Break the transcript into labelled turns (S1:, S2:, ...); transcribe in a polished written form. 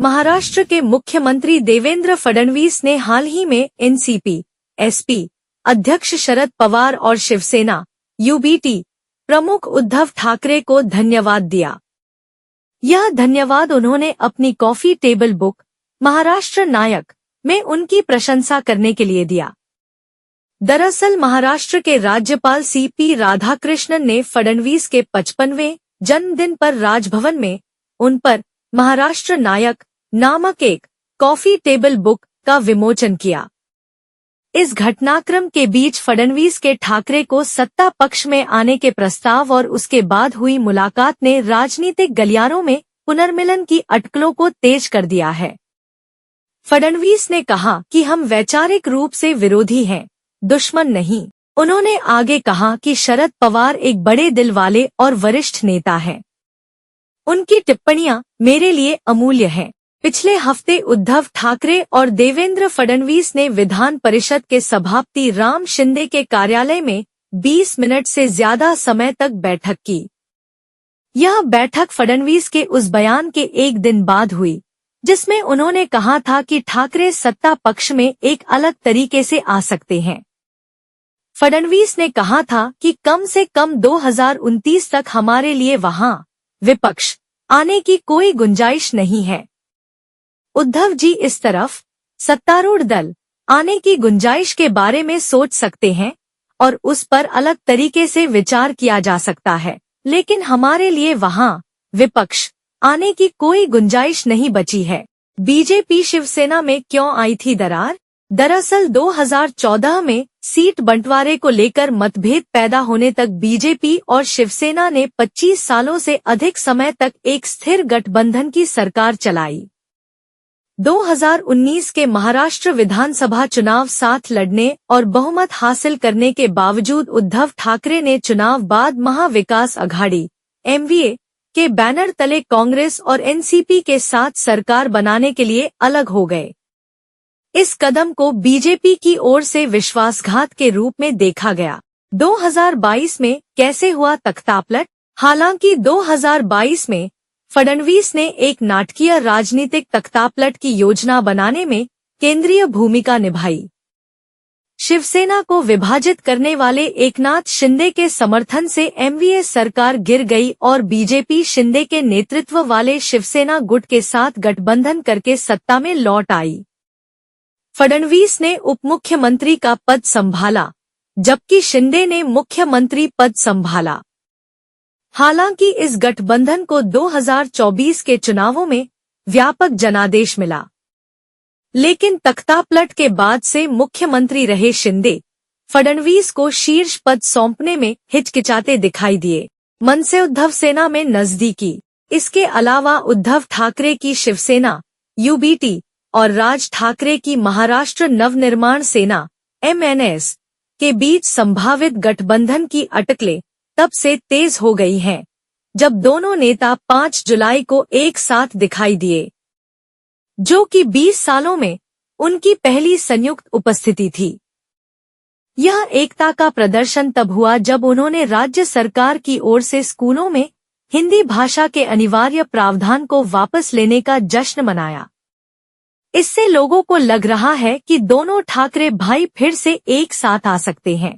S1: महाराष्ट्र के मुख्यमंत्री देवेंद्र फडणवीस ने हाल ही में एनसीपी, एसपी अध्यक्ष शरद पवार और शिवसेना, यूबीटी प्रमुख उद्धव ठाकरे को धन्यवाद दिया। यह धन्यवाद उन्होंने अपनी कॉफी टेबल बुक महाराष्ट्र नायक में उनकी प्रशंसा करने के लिए दिया। दरअसल महाराष्ट्र के राज्यपाल सीपी राधाकृष्णन ने फडणवीस के 55वें जन्मदिन पर राजभवन में उन पर महाराष्ट्र नायक नामक एक कॉफी टेबल बुक का विमोचन किया। इस घटनाक्रम के बीच फडणवीस के ठाकरे को सत्ता पक्ष में आने के प्रस्ताव और उसके बाद हुई मुलाकात ने राजनीतिक गलियारों में पुनर्मिलन की अटकलों को तेज कर दिया है। फडणवीस ने कहा कि हम वैचारिक रूप से विरोधी हैं, दुश्मन नहीं। उन्होंने आगे कहा कि शरद पवार एक बड़े दिल वाले और वरिष्ठ नेता हैं। उनकी टिप्पणियां मेरे लिए अमूल्य हैं। पिछले हफ्ते उद्धव ठाकरे और देवेंद्र फडणवीस ने विधान परिषद के सभापति राम शिंदे के कार्यालय में 20 मिनट से ज्यादा समय तक बैठक की। यह बैठक फडणवीस के उस बयान के एक दिन बाद हुई जिसमें उन्होंने कहा था कि ठाकरे सत्ता पक्ष में एक अलग तरीके से आ सकते हैं। फडणवीस ने कहा था कि कम से कम 2029 तक हमारे लिए वहां विपक्ष आने की कोई गुंजाइश नहीं है। उद्धव जी इस तरफ सत्तारूढ़ दल आने की गुंजाइश के बारे में सोच सकते हैं और उस पर अलग तरीके से विचार किया जा सकता है, लेकिन हमारे लिए वहां विपक्ष आने की कोई गुंजाइश नहीं बची है। बीजेपी शिवसेना में क्यों आई थी दरार? दरअसल 2014 में सीट बंटवारे को लेकर मतभेद पैदा होने तक बीजेपी और शिवसेना ने 25 सालों से अधिक समय तक एक स्थिर गठबंधन की सरकार चलाई। 2019 के महाराष्ट्र विधानसभा चुनाव साथ लड़ने और बहुमत हासिल करने के बावजूद उद्धव ठाकरे ने चुनाव बाद महाविकास अघाड़ी (एमवीए) के बैनर तले कांग्रेस और एनसीपी के साथ सरकार बनाने के लिए अलग हो गए। इस कदम को बीजेपी की ओर से विश्वासघात के रूप में देखा गया। 2022 में कैसे हुआ तख्तापलट? हालांकि 2022 में फडणवीस ने एक नाटकीय राजनीतिक तख्तापलट की योजना बनाने में केंद्रीय भूमिका निभाई। शिवसेना को विभाजित करने वाले एकनाथ शिंदे के समर्थन से एमवीए सरकार गिर गई और बीजेपी शिंदे के नेतृत्व वाले शिवसेना गुट के साथ गठबंधन करके सत्ता में लौट आई। फडणवीस ने उप मुख्यमंत्री का पद संभाला, जबकि शिंदे ने मुख्यमंत्री पद संभाला। हालांकि इस गठबंधन को 2024 के चुनावों में व्यापक जनादेश मिला, लेकिन तख्तापलट के बाद से मुख्यमंत्री रहे शिंदे फडणवीस को शीर्ष पद सौंपने में हिचकिचाते दिखाई दिए। मन से उद्धव सेना में नजदीकी। इसके अलावा उद्धव ठाकरे की शिवसेना, यूबीटी और राज ठाकरे की महाराष्ट्र नवनिर्माण सेना (एमएनएस) के बीच संभावित गठबंधन की अटकलें तब से तेज हो गई हैं, जब दोनों नेता 5 जुलाई को एक साथ दिखाई दिए, जो कि 20 सालों में उनकी पहली संयुक्त उपस्थिति थी। यह एकता का प्रदर्शन तब हुआ जब उन्होंने राज्य सरकार की ओर से स्कूलों में हिंदी भाषा के अनिवार्य प्रावधान को वापस लेने का जश्न मनाया। इससे लोगों को लग रहा है कि दोनों ठाकरे भाई फिर से एक साथ आ सकते हैं।